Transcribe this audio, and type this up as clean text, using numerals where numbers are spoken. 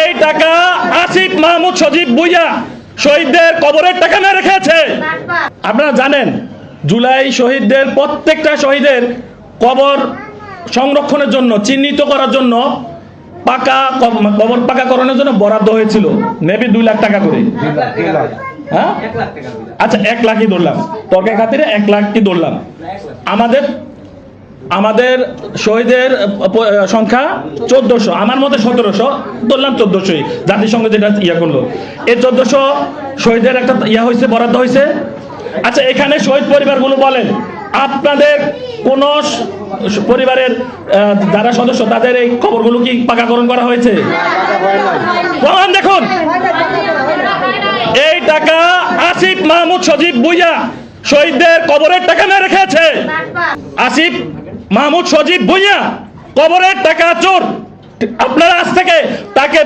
এই টাকা আসিফ মাহমুদ সজীব ভুঁইয়া শহীদদের কবরের টাকা না রেখেছে। আপনারা জানেন জুলাই শহীদদের প্রত্যেকটা শহীদের কবর সংরক্ষণের জন্য চিহ্নিত করার জন্য কবর পাকাকরণের জন্য বরাদ্দ হয়েছিল মেবি 2 লাখ টাকা করে। হ্যাঁ আচ্ছা 1 লাখই ধরলাম, তর্কের খাতিরে 1 লাখই ধরলাম। আমাদের শহীদের সংখ্যা 1400, আমার মতে 1700 ধরলাম, 1400 জাতিসংঘ যেটা ইয়া করলো, এই 1400 শহীদের একটা ইয়া হয়েছে, বরাদ্দ হয়েছে। আচ্ছা এখানে শহীদ পরিবারগুলো বলেন আপনাদের কোন পরিবারের যারা সদস্য তাদের এই কবরগুলো কি পাকাকরণ করা হয়েছে? প্রমাণ দেখুন। এই টাকা আসিফ মাহমুদ সজীব ভুঁইয়া শহীদদের কবরের টাকা না রেখেছে। আসিফ মাহমুদ সজীব ভুঁইয়া কবরের টাকা চোর। আপনারা আজ থেকে তাকে